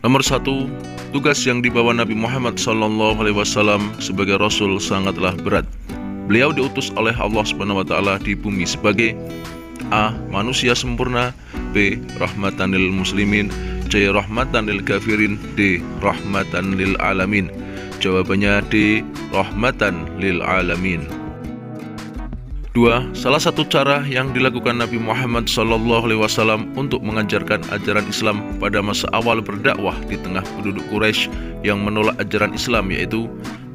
Nomor 1, tugas yang dibawa Nabi Muhammad SAW sebagai Rasul sangatlah berat. Beliau diutus oleh Allah SWT di bumi sebagai A. Manusia sempurna, B. Rahmatan lil muslimin, C. Rahmatan lil kafirin, D. Rahmatan lil alamin. Jawabannya D. Rahmatan lil alamin. 2. Salah satu cara yang dilakukan Nabi Muhammad SAW untuk mengajarkan ajaran Islam pada masa awal berdakwah di tengah penduduk Quraisy yang menolak ajaran Islam yaitu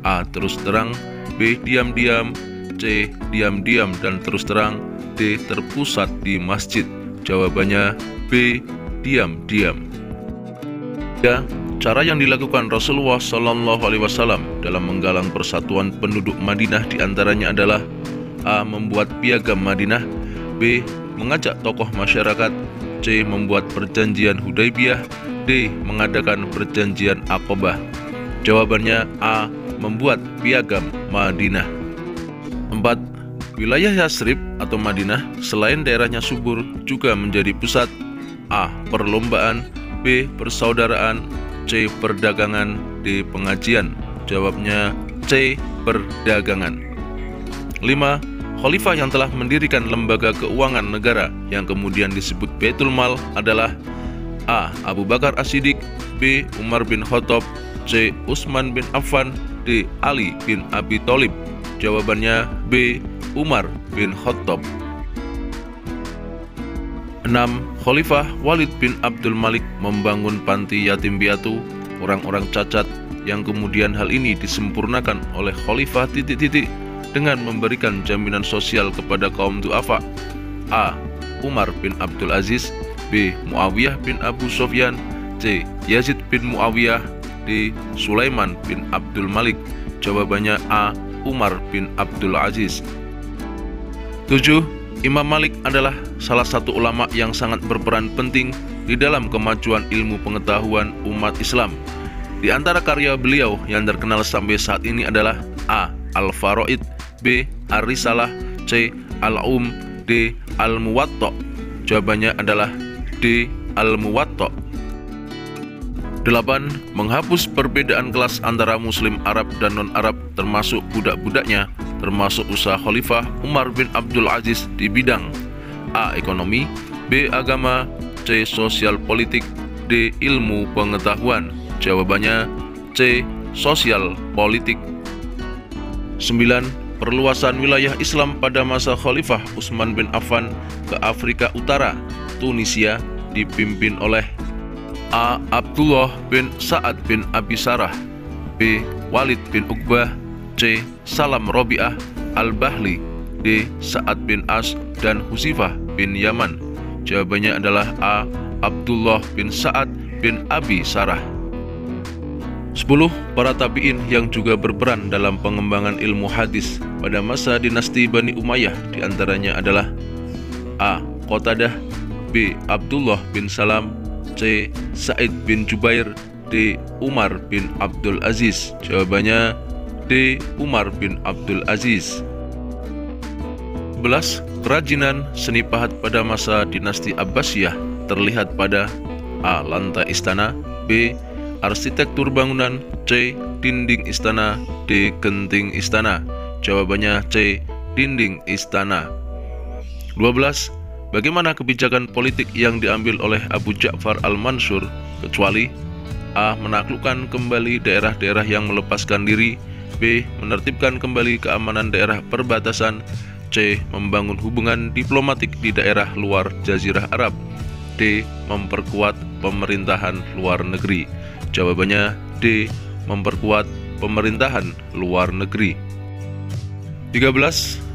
A. Terus terang, B. Diam-diam, C. Diam-diam dan terus terang, D. Terpusat di masjid. Jawabannya B. Diam-diam. Ya, cara yang dilakukan Rasulullah SAW dalam menggalang persatuan penduduk Madinah diantaranya adalah A. Membuat piagam Madinah, B. Mengajak tokoh masyarakat, C. Membuat perjanjian Hudaybiyah, D. Mengadakan perjanjian Aqabah. Jawabannya A. Membuat piagam Madinah. 4. Wilayah Yasrib atau Madinah selain daerahnya subur juga menjadi pusat A. Perlombaan, B. Persaudaraan, C. Perdagangan, D. Pengajian. Jawabnya C. Perdagangan. 5. Khalifah yang telah mendirikan lembaga keuangan negara yang kemudian disebut Baitul Mal adalah A. Abu Bakar As-Siddiq, B. Umar bin Khattab, C. Utsman bin Affan, D. Ali bin Abi Thalib. Jawabannya B. Umar bin Khattab. 6. Khalifah Walid bin Abdul Malik membangun panti yatim piatu orang-orang cacat yang kemudian hal ini disempurnakan oleh Khalifah dengan memberikan jaminan sosial kepada kaum du'afa. A. Umar bin Abdul Aziz, B. Muawiyah bin Abu Sufyan, C. Yazid bin Muawiyah, D. Sulaiman bin Abdul Malik. Jawabannya A. Umar bin Abdul Aziz. 7. Imam Malik adalah salah satu ulama yang sangat berperan penting di dalam kemajuan ilmu pengetahuan umat Islam. Di antara karya beliau yang terkenal sampai saat ini adalah A. Al-Faraid, B. Ar-Risalah, C. Al-Um, D. Al-Muwatta. Jawabannya adalah D. Al-Muwatta. 8. Menghapus perbedaan kelas antara Muslim Arab dan non-Arab termasuk budak-budaknya, termasuk usaha Khalifah Umar bin Abdul Aziz di bidang A. Ekonomi, B. Agama, C. Sosial politik, D. Ilmu pengetahuan. Jawabannya C. Sosial politik. 9. Perluasan wilayah Islam pada masa Khalifah Utsman bin Affan ke Afrika Utara, Tunisia, dipimpin oleh A. Abdullah bin Sa'ad bin Abi Sarah, B. Walid bin Uqbah, C. Salam Robi'ah Al-Bahli, D. Sa'ad bin As dan Huzifah bin Yaman. Jawabannya adalah A. Abdullah bin Sa'ad bin Abi Sarah. 10. Para tabi'in yang juga berperan dalam pengembangan ilmu hadis pada masa dinasti Bani Umayyah diantaranya adalah A. Qatadah, B. Abdullah bin Salam, C. Sa'id bin Jubair, D. Umar bin Abdul Aziz. Jawabannya D. Umar bin Abdul Aziz. 11. Kerajinan seni pahat pada masa dinasti Abbasiyah terlihat pada A. Lantai istana, B. Arsitektur bangunan, C. Dinding istana, D. Genting istana. Jawabannya C. Dinding istana. 12. Bagaimana kebijakan politik yang diambil oleh Abu Ja'far Al-Mansur kecuali A. Menaklukkan kembali daerah-daerah yang melepaskan diri, B. Menertibkan kembali keamanan daerah perbatasan, C. Membangun hubungan diplomatik di daerah luar Jazirah Arab, D. Memperkuat pemerintahan luar negeri. Jawabannya D. Memperkuat pemerintahan luar negeri. 13.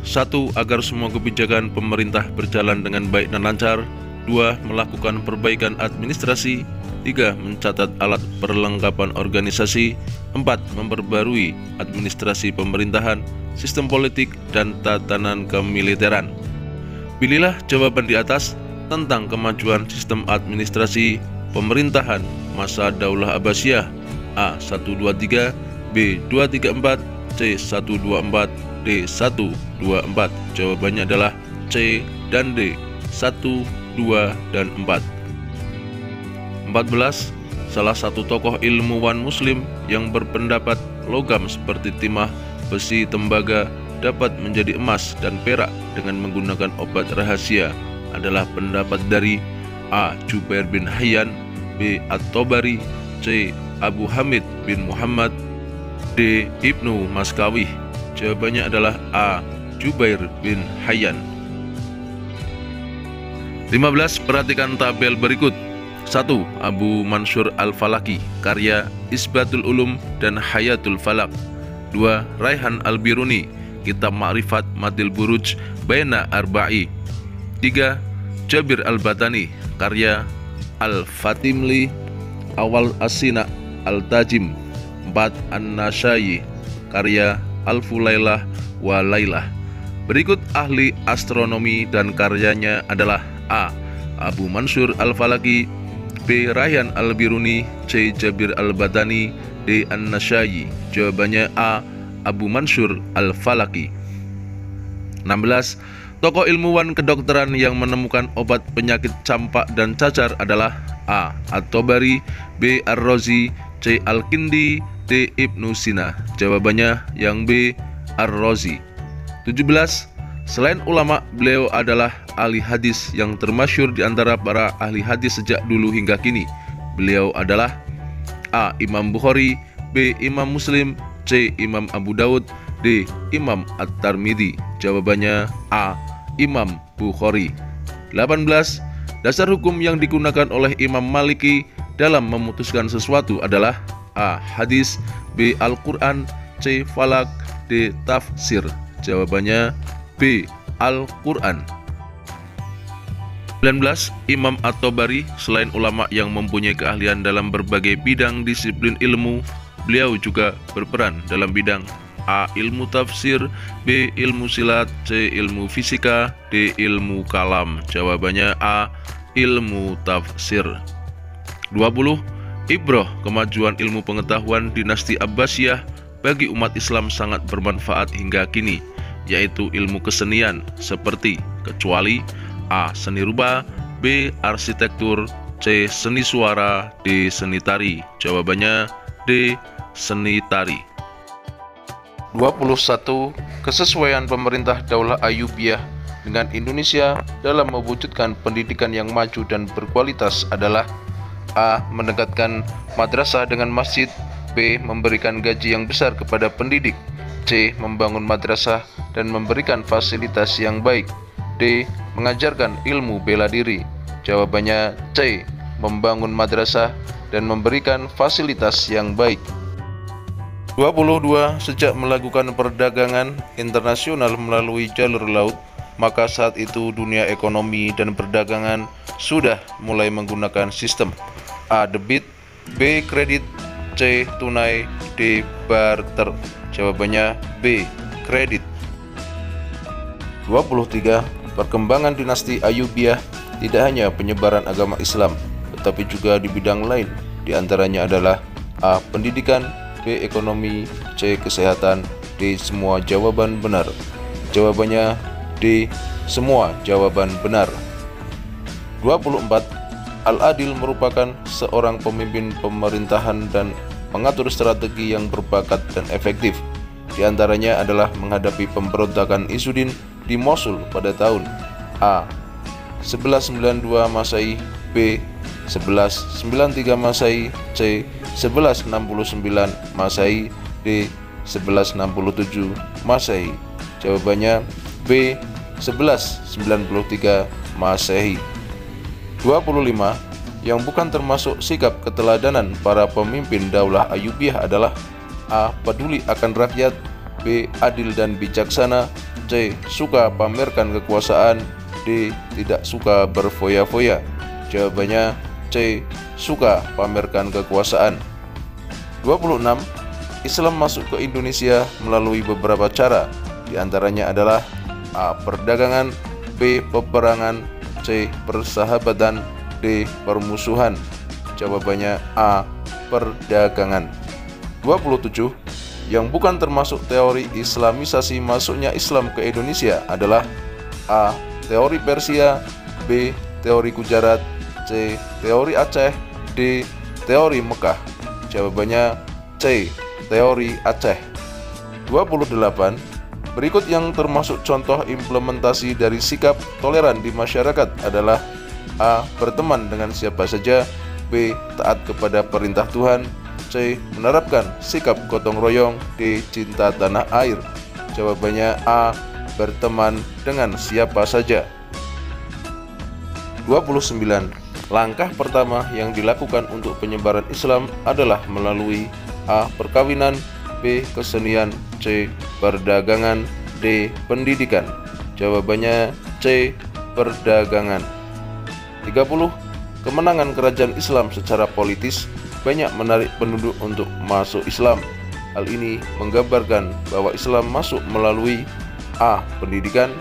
1. Agar semua kebijakan pemerintah berjalan dengan baik dan lancar. 2. Melakukan perbaikan administrasi. 3. Mencatat alat perlengkapan organisasi. 4. Memperbarui administrasi pemerintahan, sistem politik, dan tatanan kemiliteran. Pilihlah jawaban di atas tentang kemajuan sistem administrasi pemerintahan masa Daulah Abbasiyah. A. 123, B. 234, C. 124, D. 124. Jawabannya adalah C dan D, 1, 2, dan 4. 14. salah satu tokoh ilmuwan muslim yang berpendapat logam seperti timah, besi, tembaga dapat menjadi emas dan perak dengan menggunakan obat rahasia adalah pendapat dari A. Jubair bin Hayyan, B. At-Tabari, C. Abu Hamid bin Muhammad, D. Ibnu Maskawih. Jawabannya adalah A. Jubair bin Hayyan. 15. Perhatikan tabel berikut. 1. Abu Mansur Al-Falaki, karya Isbatul Ulum dan Hayatul Falak. 2. Raihan Al-Biruni, kitab Ma'rifat Madil Buruj Baina Arba'i. 3. Jabir Al-Batani, karya Al-Fatimli Awal As-Sina Al-Tajim. 4. An-Nasyayi, karya Al-Fulailah wa Lailah. Berikut ahli astronomi dan karyanya adalah A. Abu Mansur Al-Falaki, B. Raihan Al-Biruni, C. Jabir Al-Batani, D. An-Nasyayi. Jawabannya A. Abu Mansur Al-Falaki. 16. Tokoh ilmuwan kedokteran yang menemukan obat penyakit campak dan cacar adalah A. At-Tabari, B. Ar-Razi, C. Al-Kindi, D. Ibnu Sina. Jawabannya yang B. Ar-Razi. 17. Selain ulama, beliau adalah ahli hadis yang termasyhur di antara para ahli hadis sejak dulu hingga kini. Beliau adalah A. Imam Bukhari, B. Imam Muslim, C. Imam Abu Daud, D. Imam At-Tirmidzi. Jawabannya A. Imam Bukhari. 18. Dasar hukum yang digunakan oleh Imam Maliki dalam memutuskan sesuatu adalah A. Hadis, B. Al-Quran, C. Falak, D. Tafsir. Jawabannya B. Al-Quran. 19. Imam At-Tabari selain ulama yang mempunyai keahlian dalam berbagai bidang disiplin ilmu, beliau juga berperan dalam bidang A. Ilmu tafsir, B. Ilmu silat, C. Ilmu fisika, D. Ilmu kalam. Jawabannya A. Ilmu tafsir. 20. Ibrah kemajuan ilmu pengetahuan dinasti Abbasiyah bagi umat Islam sangat bermanfaat hingga kini, yaitu ilmu kesenian seperti kecuali A. Seni rupa, B. Arsitektur, C. Seni suara, D. Seni tari. Jawabannya D. Seni tari. 21. Kesesuaian pemerintah Daulah Ayyubiyah dengan Indonesia dalam mewujudkan pendidikan yang maju dan berkualitas adalah A. Mendekatkan madrasah dengan masjid, B. Memberikan gaji yang besar kepada pendidik, C. Membangun madrasah dan memberikan fasilitas yang baik, D. Mengajarkan ilmu bela diri. Jawabannya C. Membangun madrasah dan memberikan fasilitas yang baik. 22. Sejak melakukan perdagangan internasional melalui jalur laut, maka saat itu dunia ekonomi dan perdagangan sudah mulai menggunakan sistem A. Debit, B. Kredit, C. Tunai, D. Barter. Jawabannya B. Kredit. 23. Perkembangan dinasti Ayyubiyah tidak hanya penyebaran agama Islam, tetapi juga di bidang lain. Di antaranya adalah A. Pendidikan, B. Ekonomi, C. Kesehatan, D. Semua jawaban benar. Jawabannya D. Semua jawaban benar. 24. Al-Adil merupakan seorang pemimpin pemerintahan dan mengatur strategi yang berbakat dan efektif. Di antaranya adalah menghadapi pemberontakan Izzuddin di Mosul pada tahun A. 1192 Masehi, B. 1193 Masehi, C. 1169 Masehi, D. 1167 Masehi. Jawabannya B. 1193 Masehi. 25. Yang bukan termasuk sikap keteladanan para pemimpin Daulah Ayyubiyah adalah A. Peduli akan rakyat, B. Adil dan bijaksana, C. Suka pamerkan kekuasaan, D. Tidak suka berfoya-foya. Jawabannya C. Suka pamerkan kekuasaan. 26. Islam masuk ke Indonesia melalui beberapa cara. Di antaranya adalah A. Perdagangan, B. Peperangan, C. Persahabatan, D. Permusuhan. Jawabannya A. Perdagangan. 27. Yang bukan termasuk teori Islamisasi masuknya Islam ke Indonesia adalah A. Teori Persia, B. Teori Gujarat, C. Teori Aceh, D. teori Mekah? Jawabannya C. Teori Aceh. 28. Berikut yang termasuk contoh implementasi dari sikap toleran di masyarakat adalah A. Berteman dengan siapa saja, B. Taat kepada perintah Tuhan, C. Menerapkan sikap gotong royong, D. Cinta tanah air. Jawabannya A. Berteman dengan siapa saja. 29. Langkah pertama yang dilakukan untuk penyebaran Islam adalah melalui A. Perkawinan, B. Kesenian, C. Perdagangan, D. Pendidikan. Jawabannya C. Perdagangan. 30. Kemenangan kerajaan Islam secara politis banyak menarik penduduk untuk masuk Islam. Hal ini menggambarkan bahwa Islam masuk melalui A. Pendidikan,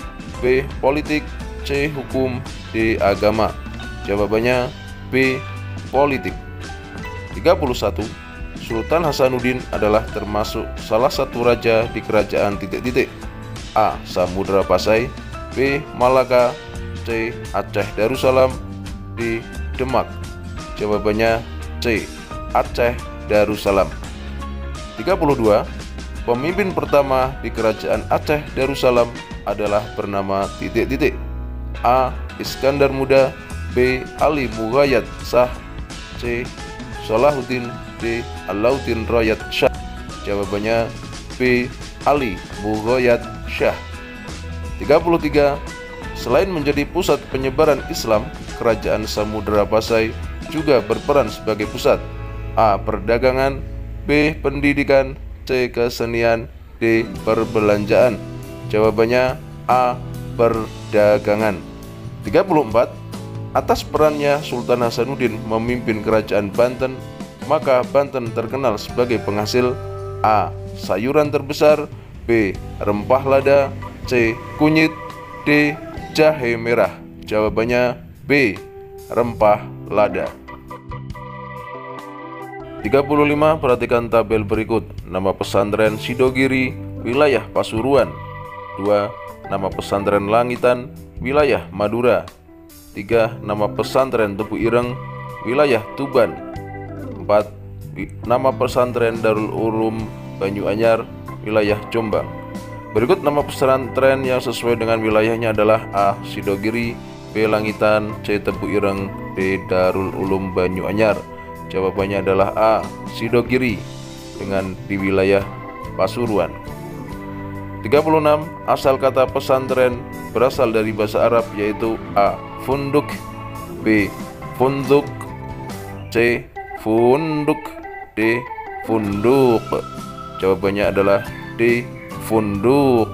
B. Politik, C. Hukum, D. Agama. Jawabannya B. Politik. 31. Sultan Hasanuddin adalah termasuk salah satu raja di kerajaan titik-titik. A. Samudra Pasai, B. Malaka, C. Aceh Darussalam, D. Demak. Jawabannya C. Aceh Darussalam. 32. Pemimpin pertama di kerajaan Aceh Darussalam adalah bernama titik-titik. A. Iskandar Muda, B. Ali Mughayat Shah, C. Salahuddin, D. Alauddin Rayat Shah. Jawabannya B. Ali Mughayat Shah. 33. Selain menjadi pusat penyebaran Islam, kerajaan Samudra Pasai juga berperan sebagai pusat A. Perdagangan, B. Pendidikan, C. Kesenian, D. Perbelanjaan. Jawabannya A. Perdagangan. 34. Atas perannya Sultan Hasanuddin memimpin kerajaan Banten, maka Banten terkenal sebagai penghasil A. Sayuran terbesar, B. Rempah lada, C. Kunyit, D. Jahe merah. Jawabannya B. Rempah lada. 35. Perhatikan tabel berikut. Nama pesantren Sidogiri, wilayah Pasuruan. 2. Nama pesantren Langitan, wilayah Madura. 3. Nama pesantren Tebu Ireng, wilayah Tuban. 4. Nama pesantren Darul Ulum Banyuanyar, wilayah Jombang. Berikut nama pesantren yang sesuai dengan wilayahnya adalah A. Sidogiri, B. Langitan, C. Tebu Ireng, D. Darul Ulum Banyuanyar. Jawabannya adalah A. Sidogiri dengan di wilayah Pasuruan. 36. Asal kata pesantren berasal dari bahasa Arab yaitu A. Funduk, B. Funduk, C. Funduk, D. Funduk. Jawabannya adalah D. Funduk.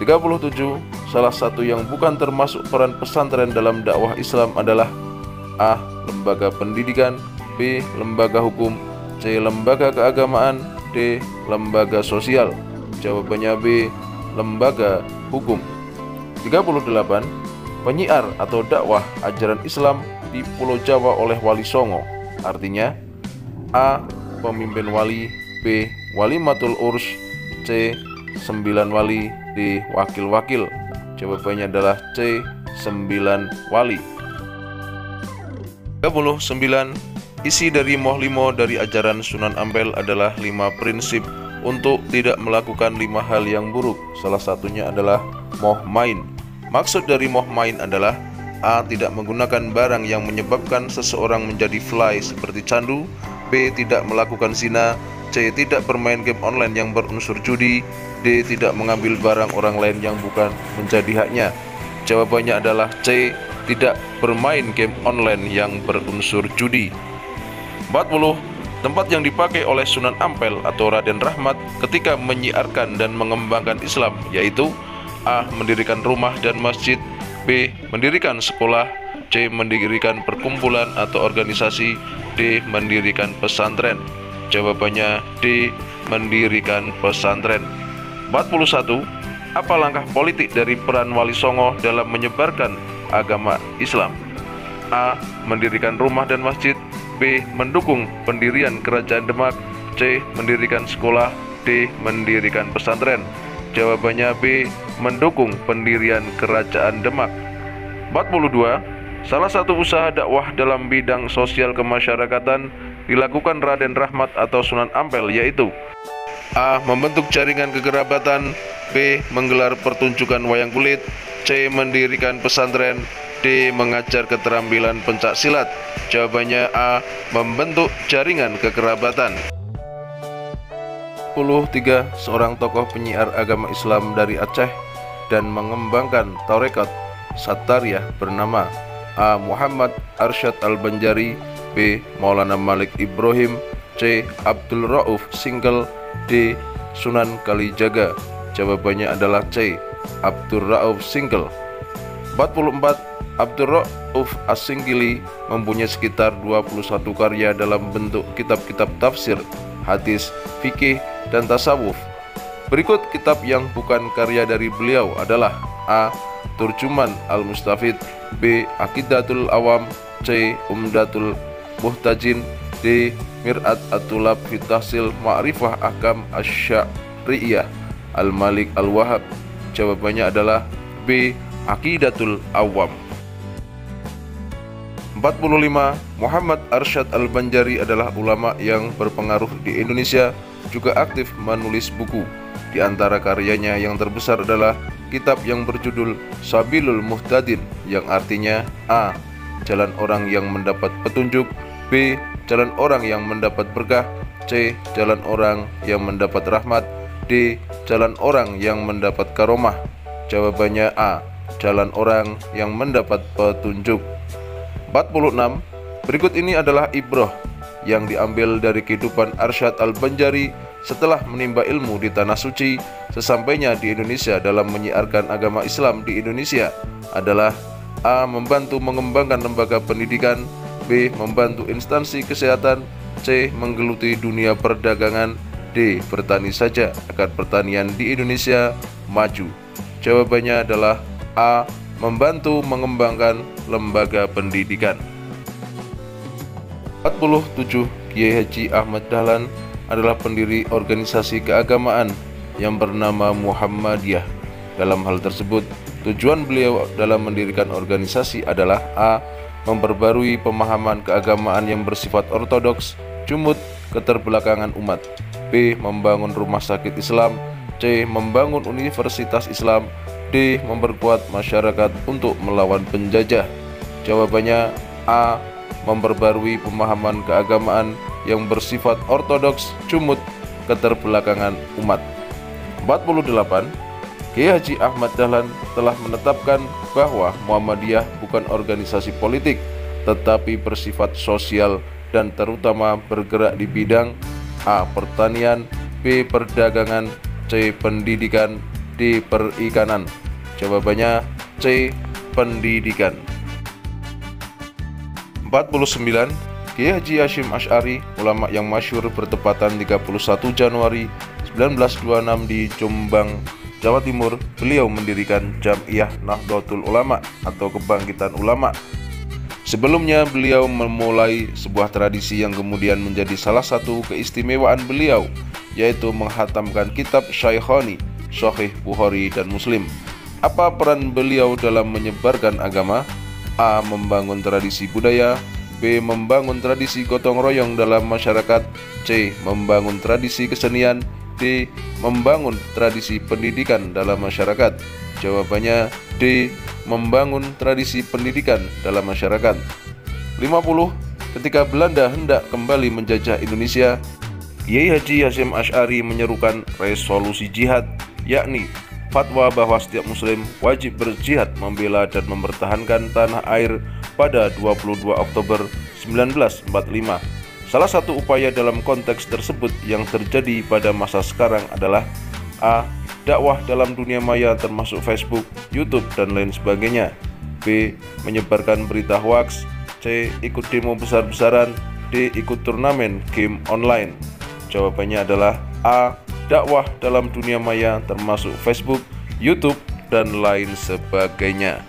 37. Salah satu yang bukan termasuk peran pesantren dalam dakwah Islam adalah A. Lembaga pendidikan, B. Lembaga hukum, C. Lembaga keagamaan, D. Lembaga sosial. Jawabannya B. Lembaga hukum. 38. Penyiar atau dakwah ajaran Islam di Pulau Jawa oleh Wali Songo. Artinya A. Pemimpin wali, B. Walimatul Urs, C. 9 wali, D. Wakil-wakil. Jawabannya adalah C. 9 wali. 39. Isi dari Moh Limo dari ajaran Sunan Ampel adalah 5 prinsip untuk tidak melakukan 5 hal yang buruk. Salah satunya adalah moh main. Maksud dari moh main adalah A. Tidak menggunakan barang yang menyebabkan seseorang menjadi fly seperti candu, B. Tidak melakukan zina, C. Tidak bermain game online yang berunsur judi, D. Tidak mengambil barang orang lain yang bukan menjadi haknya. Jawabannya adalah C. Tidak bermain game online yang berunsur judi. 40. Tempat yang dipakai oleh Sunan Ampel atau Raden Rahmat ketika menyiarkan dan mengembangkan Islam yaitu A. Mendirikan rumah dan masjid, B. Mendirikan sekolah, C. Mendirikan perkumpulan atau organisasi, D. Mendirikan pesantren. Jawabannya D. Mendirikan pesantren. 41. Apa langkah politik dari peran Wali Songo dalam menyebarkan agama Islam? A. Mendirikan rumah dan masjid, B. Mendukung pendirian kerajaan Demak, C. Mendirikan sekolah, D. Mendirikan pesantren. Jawabannya B. Mendukung pendirian kerajaan Demak. 42. Salah satu usaha dakwah dalam bidang sosial kemasyarakatan dilakukan Raden Rahmat atau Sunan Ampel, yaitu A. Membentuk jaringan kekerabatan, B. Menggelar pertunjukan wayang kulit, C. Mendirikan pesantren, D. Mengajar keterampilan pencak silat. Jawabannya A. Membentuk jaringan kekerabatan. 3. Seorang tokoh penyiar agama Islam dari Aceh dan mengembangkan tarekat Sattariyah bernama A. Muhammad Arsyad Al-Banjari, B. Maulana Malik Ibrahim, C. Abdul Rauf Singkel, D. Sunan Kalijaga. Jawabannya adalah C. Abdul Rauf Singkel. 44. Abdul Rauf As-Singkili mempunyai sekitar 21 karya dalam bentuk kitab-kitab tafsir, hadis, fikih, dan tasawuf. Berikut kitab yang bukan karya dari beliau adalah A. Turjuman Al-Mustafid, B. Aqidatul Awam, C. Umdatul Muhtajin, D. Mir'at At-Tulab fi Tahsil Ma'rifah Ahkam Asy-Syari'iyah Al-Malik Al-Wahhab. Jawabannya adalah B. Aqidatul Awam. 45. Muhammad Arsyad Al-Banjari adalah ulama yang berpengaruh di Indonesia, juga aktif menulis buku. Di antara karyanya yang terbesar adalah kitab yang berjudul Sabilul Muhtadin, yang artinya A. Jalan orang yang mendapat petunjuk, B. Jalan orang yang mendapat berkah, C. Jalan orang yang mendapat rahmat, D. Jalan orang yang mendapat karomah. Jawabannya A. Jalan orang yang mendapat petunjuk. 46. Berikut ini adalah ibrah yang diambil dari kehidupan Arsyad Al-Banjari setelah menimba ilmu di Tanah Suci. Sesampainya di Indonesia dalam menyiarkan agama Islam di Indonesia adalah A. Membantu mengembangkan lembaga pendidikan, B. Membantu instansi kesehatan, C. Menggeluti dunia perdagangan, D. Bertani saja agar pertanian di Indonesia maju. Jawabannya adalah A. Membantu mengembangkan lembaga pendidikan. 47. Kiai Haji Ahmad Dahlan adalah pendiri organisasi keagamaan yang bernama Muhammadiyah. Dalam hal tersebut, tujuan beliau dalam mendirikan organisasi adalah A. Memperbarui pemahaman keagamaan yang bersifat ortodoks, jumud, keterbelakangan umat, B. Membangun rumah sakit Islam, C. Membangun universitas Islam, D. Memperkuat masyarakat untuk melawan penjajah. Jawabannya A. Memperbarui pemahaman keagamaan yang bersifat ortodoks, jumud, keterbelakangan umat. 48. Kiai Haji Ahmad Dahlan telah menetapkan bahwa Muhammadiyah bukan organisasi politik, tetapi bersifat sosial dan terutama bergerak di bidang A. Pertanian, B. Perdagangan, C. Pendidikan, D. Perikanan. Jawabannya C. Pendidikan. 49. Kiai Haji Hasyim Asy'ari, ulama yang masyhur, bertepatan 31 Januari 1926 di Jombang, Jawa Timur. Beliau mendirikan Jam'iyah Nahdlatul Ulama atau Kebangkitan Ulama. Sebelumnya beliau memulai sebuah tradisi yang kemudian menjadi salah satu keistimewaan beliau, yaitu menghatamkan kitab Syaikhaini, Sahih Bukhari dan Muslim. Apa peran beliau dalam menyebarkan agama? A. Membangun tradisi budaya, B. Membangun tradisi gotong royong dalam masyarakat, C. Membangun tradisi kesenian, D. Membangun tradisi pendidikan dalam masyarakat. Jawabannya D. Membangun tradisi pendidikan dalam masyarakat. 50. Ketika Belanda hendak kembali menjajah Indonesia, Kiai Haji Hasyim Asy'ari menyerukan resolusi jihad, yakni fatwa bahwa setiap muslim wajib berjihad membela dan mempertahankan tanah air pada 22 Oktober 1945. Salah satu upaya dalam konteks tersebut yang terjadi pada masa sekarang adalah A. Dakwah dalam dunia maya termasuk Facebook, YouTube, dan lain sebagainya, B. Menyebarkan berita hoaks, C. Ikut demo besar-besaran, D. Ikut turnamen game online. Jawabannya adalah A. Dakwah dalam dunia maya termasuk Facebook, YouTube, dan lain sebagainya.